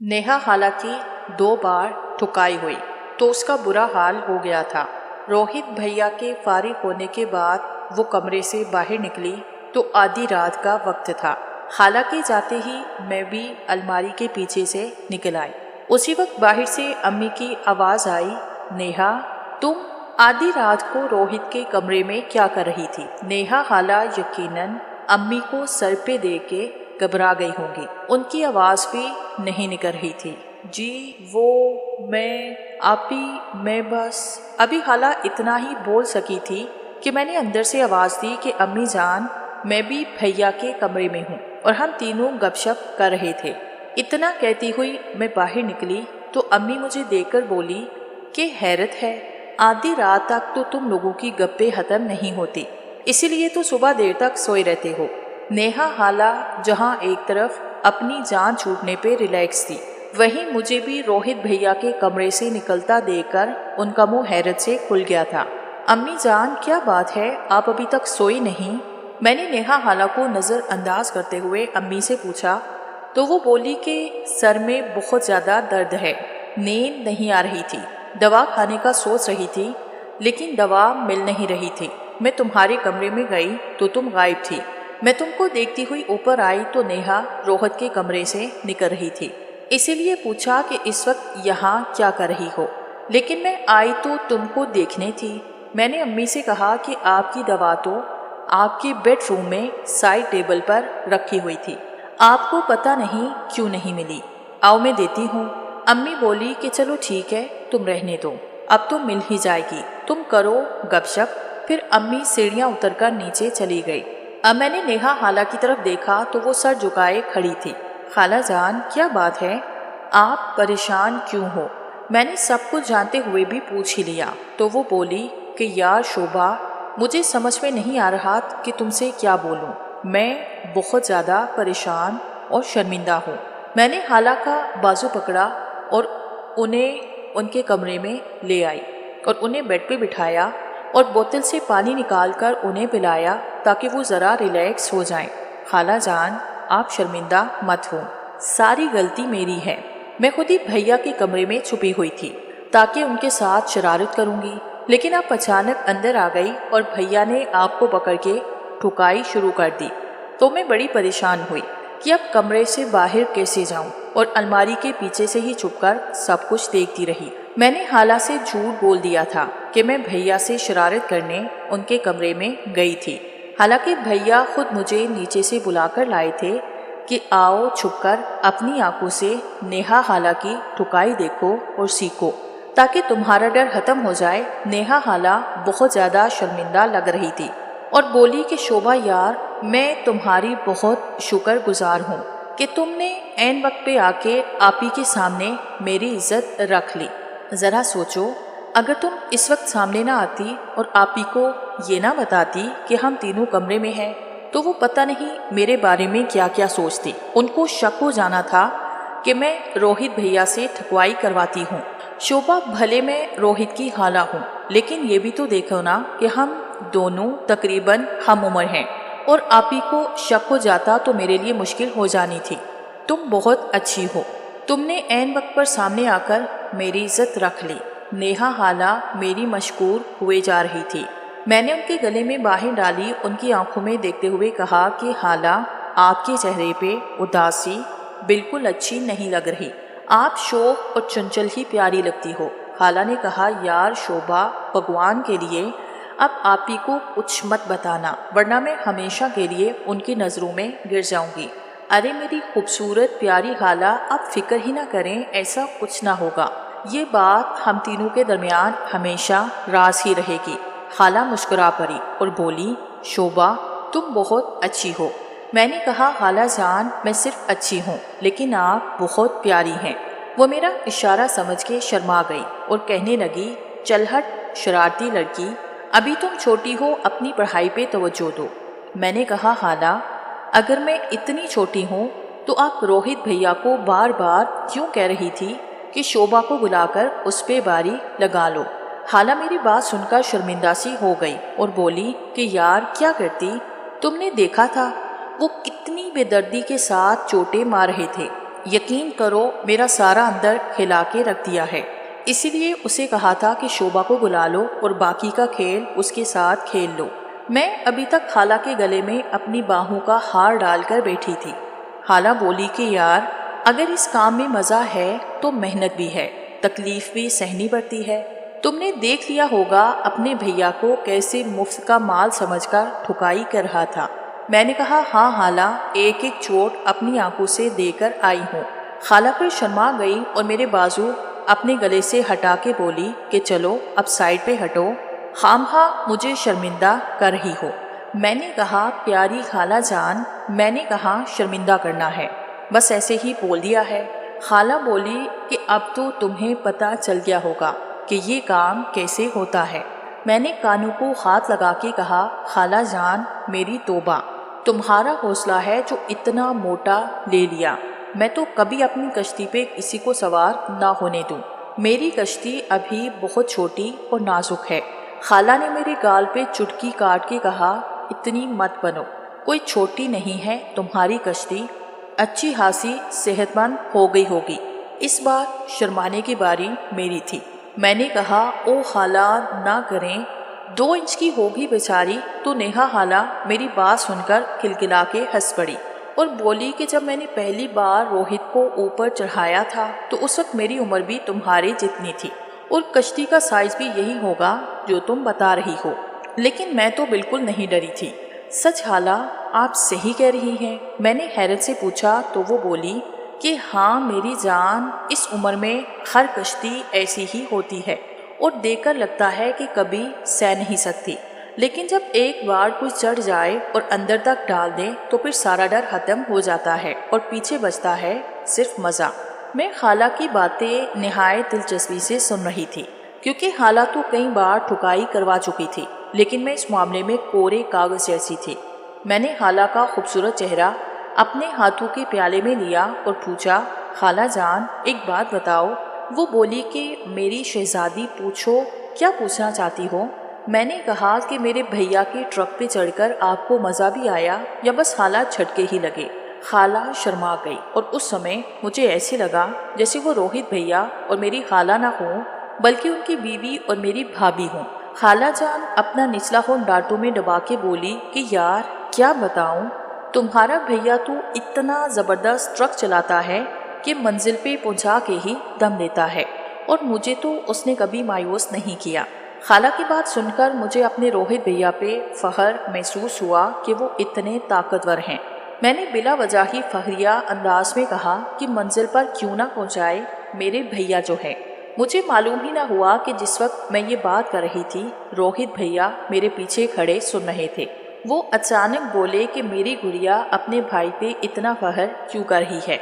नेहा हालांकि 2 बार ठुकाई हुई तो उसका बुरा हाल हो गया था। रोहित भैया के फारिग होने के बाद वो कमरे से बाहर निकली तो आधी रात का वक्त था। हालांकि जाते ही मैं भी अलमारी के पीछे से निकल आई। उसी वक्त बाहर से अम्मी की आवाज़ आई, नेहा तुम आधी रात को रोहित के कमरे में क्या कर रही थी? नेहा हाला यकीनन अम्मी को सर पे दे के घबरा गई होंगी। उनकी आवाज़ भी नहीं निकल रही थी। जी वो मैं बस। अभी हाला इतना ही बोल सकी थी कि मैंने अंदर से आवाज़ दी कि अम्मी जान, मैं भी भैया के कमरे में हूँ और हम तीनों गपशप कर रहे थे। इतना कहती हुई मैं बाहर निकली तो अम्मी मुझे देखकर बोली कि हैरत है, आधी रात तक तो तुम लोगों की गप्पे ख़त्म नहीं होती, इसीलिए तो सुबह देर तक सोए रहते हो। नेहा हाला जहाँ एक तरफ अपनी जान छूटने पे रिलैक्स थी, वहीं मुझे भी रोहित भैया के कमरे से निकलता देखकर उनका मुंह हैरत से खुल गया था। अम्मी जान क्या बात है, आप अभी तक सोई नहीं? मैंने नेहा हाला को नज़रअंदाज करते हुए अम्मी से पूछा तो वो बोली कि सर में बहुत ज़्यादा दर्द है, नींद नहीं आ रही थी, दवा खाने का सोच रही थी लेकिन दवा मिल नहीं रही थी। मैं तुम्हारे कमरे में गई तो तुम गायब थी। मैं तुमको देखती हुई ऊपर आई तो नेहा रोहित के कमरे से निकल रही थी, इसीलिए पूछा कि इस वक्त यहाँ क्या कर रही हो। लेकिन मैं आई तो तुमको देखने थी। मैंने अम्मी से कहा कि आपकी दवा तो आपके बेडरूम में साइड टेबल पर रखी हुई थी, आपको पता नहीं क्यों नहीं मिली। आओ मैं देती हूँ। अम्मी बोली कि चलो ठीक है, तुम रहने दो, अब तो मिल ही जाएगी, तुम करो गपशप। फिर अम्मी सीढ़ियाँ उतरकर नीचे चली गई। अब मैंने नेहा हाला की तरफ देखा तो वो सर झुकाए खड़ी थी। खाला जान क्या बात है, आप परेशान क्यों हो? मैंने सब कुछ जानते हुए भी पूछ ही लिया तो वो बोली कि यार शोभा, मुझे समझ में नहीं आ रहा कि तुमसे क्या बोलूं। मैं बहुत ज़्यादा परेशान और शर्मिंदा हूँ। मैंने हाला का बाजू पकड़ा और उन्हें उनके कमरे में ले आई और उन्हें बेड पे बिठाया और बोतल से पानी निकालकर उन्हें पिलाया ताकि वो ज़रा रिलैक्स हो जाएं। खाला जान आप शर्मिंदा मत हो, सारी गलती मेरी है। मैं खुद ही भैया के कमरे में छुपी हुई थी ताकि उनके साथ शरारत करूंगी, लेकिन आप अचानक अंदर आ गई और भैया ने आपको पकड़ के ठुकाई शुरू कर दी। तो मैं बड़ी परेशान हुई कि अब कमरे से बाहर कैसे जाऊं और अलमारी के पीछे से ही छुपकर सब कुछ देखती रही। मैंने हाला से झूठ बोल दिया था कि मैं भैया से शरारत करने उनके कमरे में गई थी। हालांकि भैया खुद मुझे नीचे से बुलाकर लाए थे कि आओ छुपकर अपनी आंखों से नेहा हाला की ठुकाई देखो और सीखो ताकि तुम्हारा डर खत्म हो जाए। नेहा हाला बहुत ज़्यादा शर्मिंदा लग रही थी और बोली कि शोभा यार, मैं तुम्हारी बहुत शुक्रगुजार हूँ कि तुमने ऐन वक्त पे आके आपी के सामने मेरी इज्जत रख ली। ज़रा सोचो, अगर तुम इस वक्त सामने ना आती और आपी को ये ना बताती कि हम तीनों कमरे में हैं, तो वो पता नहीं मेरे बारे में क्या क्या सोचती। उनको शक हो जाना था कि मैं रोहित भैया से ठुकवाई करवाती हूँ। शोभा भले मैं रोहित की हाला हूँ, लेकिन ये भी तो देखो ना कि हम दोनों तकरीबन हम उम्र हैं और आपी को शक हो जाता तो मेरे लिए मुश्किल हो जानी थी। तुम बहुत अच्छी हो, तुमने ऐन वक्त पर सामने आकर मेरी इज्जत रख ली। नेहा हाला मेरी मशकूर हुए जा रही थी। मैंने उनके गले में बाहें डाली, उनकी आंखों में देखते हुए कहा कि हाला, आपके चेहरे पे उदासी बिल्कुल अच्छी नहीं लग रही, आप शौक और चंचल ही प्यारी लगती हो। हाला ने कहा, यार शोभा, भगवान के लिए अब आप ही को कुछ मत बताना, वरना मैं हमेशा के लिए उनकी नज़रों में गिर जाऊंगी। अरे मेरी खूबसूरत प्यारी हाला, आप फिक्र ही ना करें, ऐसा कुछ ना होगा। ये बात हम तीनों के दरमियान हमेशा राज ही रहेगी। हाला मुस्कुरा पड़ी और बोली, शोभा तुम बहुत अच्छी हो। मैंने कहा, हाला जान, मैं सिर्फ अच्छी हूँ लेकिन आप बहुत प्यारी हैं। वो मेरा इशारा समझ के शर्मा गई और कहने लगी, चल हट शरारती लड़की, अभी तुम छोटी हो, अपनी पढ़ाई पे तवज्जो दो। मैंने कहा, हाला अगर मैं इतनी छोटी हूँ तो आप रोहित भैया को बार बार क्यों कह रही थी कि शोभा को बुलाकर उस पे बारी लगा लो? हाला मेरी बात सुनकर शर्मिंदा सी हो गई और बोली कि यार क्या करती, तुमने देखा था वो कितनी बेदर्दी के साथ चोटें मार रहे थे یقین کرو میرا سارا اندر کھلا کے رکھ دیا ہے، اسی لیے اسے کہا تھا کہ شوبھا کو بلا لو اور باقی کا کھیل اس کے ساتھ کھیل لو۔ میں ابھی تک خالہ کے گلے میں اپنی باہوں کا ہار ڈال کر بیٹھی تھی۔ خالہ بولی کہ یار اگر اس کام میں مزہ ہے تو محنت بھی ہے، تکلیف بھی سہنی پڑتی ہے۔ تم نے دیکھ لیا ہوگا اپنے بھیا کو کیسے مفت کا مال سمجھ کر ٹھکائی کر رہا تھا۔ میں نے کہا ہاں خالہ، ایک ایک چوٹ اپنی آنکھوں سے دے کر آئی ہوں۔ خالہ پھر شرما گئی اور میرے بازو اپنے گلے سے ہٹا کے بولی کہ چلو اب سائڈ پہ ہٹو، خامخواہ مجھے شرمندہ کر رہی ہو۔ میں نے کہا پیاری خالہ جان، میں نے کہاں شرمندہ کرنا ہے، بس ایسے ہی بول دیا ہے۔ خالہ بولی کہ اب تو تمہیں پتہ چل گیا ہوگا کہ یہ کام کیسے ہوتا ہے۔ میں نے کانوں کو ہاتھ لگا کے کہا خالہ جان میری توبہ، تمہارا حوصلہ ہے جو اتنا موٹا لے لیا، میں تو کبھی اپنی کشتی پہ کسی کو سوار نہ ہونے دوں، میری کشتی ابھی بہت چھوٹی اور نازک ہے۔ خالہ نے میرے گال پہ چٹکی کاٹ کے کہا اتنی مت بنو، کوئی چھوٹی نہیں ہے تمہاری کشتی، اچھی خاصی صحت مند ہو گئی ہوگی۔ اس بار شرمانے کی باری میری تھی۔ میں نے کہا او خالہ نہ کریں، 2 انچ کی ہوگی بیچاری۔ تو نیہا خالہ میری بات سن کر کھلکھلا کے ہنس پڑی اور بولی کہ جب میں نے پہلی بار روہت کو اوپر چڑھایا تھا تو اس وقت میری عمر بھی تمہاری جتنی تھی اور کشتی کا سائز بھی یہی ہوگا جو تم بتا رہی ہو، لیکن میں تو بالکل نہیں ڈری تھی۔ سچ خالہ آپ صحیح کہہ رہی ہیں؟ میں نے حیرت سے پوچھا تو وہ بولی کہ ہاں میری جان، اس عمر میں ہر کشتی ایسی ہی ہوتی ہے اور دیکھ کر لگتا ہے کہ کبھی سہ نہیں سکتی، لیکن جب ایک بار کوئی چڑھ جائے اور اندر تک ڈال دے تو پھر سارا ڈر ختم ہو جاتا ہے اور پیچھے بچتا ہے صرف مزہ۔ میں خالہ کی باتیں نہایت دلچسپی سے سن رہی تھی، کیونکہ خالہ تو کئی بار ٹھکائی کروا چکی تھی، لیکن میں اس معاملے میں کورے کاغذ جیسی تھی۔ میں نے خالہ کا خوبصورت چہرہ اپنے ہاتھوں کے پیالے میں لیا اور پوچھا خالہ جان ایک بات بتاؤ۔ وہ بولی کہ میری شہزادی پوچھو، کیا پوچھنا چاہتی ہو؟ میں نے کہا کہ میرے بھیا کے ٹرک پہ چڑھ کر آپ کو مزہ بھی آیا یا بس حالات جھٹکے ہی لگے؟ خالہ شرما گئی اور اس سمے مجھے ایسے لگا جیسے وہ روہت بھیا اور میری خالہ نہ ہوں بلکہ ان کی بیوی اور میری بھابھی ہوں۔ خالہ جان اپنا نچلا ہونٹ ڈانٹوں میں دبا کے بولی کہ یار کیا بتاؤں، تمہارا بھیا تو اتنا زبردست ٹرک چلاتا ہے کہ منزل پہ پہنچا کے ہی دم لیتا ہے، اور مجھے تو اس نے کبھی مایوس نہیں کیا۔ خالہ کی بات سن کر مجھے اپنے روہت بھیا پہ فخر محسوس ہوا کہ وہ اتنے طاقتور ہیں۔ میں نے بلا وجہ ہی فخریہ انداز میں کہا کہ منزل پر کیوں نہ پہنچائے میرے بھیا جو ہے۔ مجھے معلوم ہی نہ ہوا کہ جس وقت میں یہ بات کر رہی تھی روہت بھیا میرے پیچھے کھڑے سن رہے تھے۔ وہ اچانک بولے کہ میری گڑیا اپنے بھائی پہ اتنا فخر کیوں کر رہی ہے۔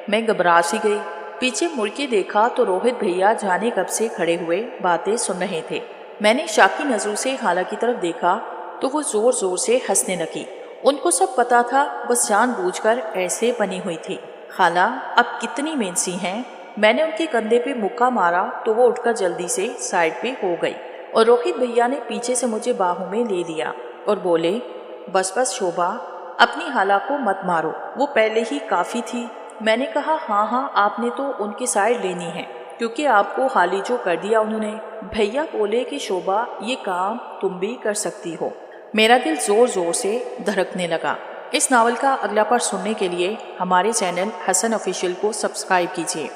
میں گھبرا سی گئی، پیچھے مڑ کے دیکھا تو روہت بھیا جانے کب سے کھڑے ہوئے باتیں سن رہے تھے۔ میں نے شاکی نظروں سے خالہ کی طرف دیکھا تو وہ زور زور سے ہنسنے لگی۔ ان کو سب پتا تھا، بس جان بوجھ کر ایسے بنی ہوئی تھی۔ خالہ اب کتنی مینسی ہیں۔ میں نے ان کے کندھے پہ مکہ مارا تو وہ اٹھ کر جلدی سے سائڈ پہ ہو گئی اور روہت بھیا نے پیچھے سے مجھے باہوں میں لے لیا اور بولے بس بس شوبھا، اپنی خالہ کو مت مارو، وہ پہلے ہی کافی تھی۔ میں نے کہا ہاں ہاں آپ نے تو ان کی سائڈ لینی ہے کیونکہ آپ کو حالی جو کر دیا انہوں نے۔ بھیا بولے کہ شوبھا یہ کام تم بھی کر سکتی ہو۔ میرا دل زور زور سے دھڑکنے لگا۔ اس ناول کا اگلا پارٹ سننے کے لیے ہمارے چینل حسن آفیشیل کو سبسکرائب کیجیے۔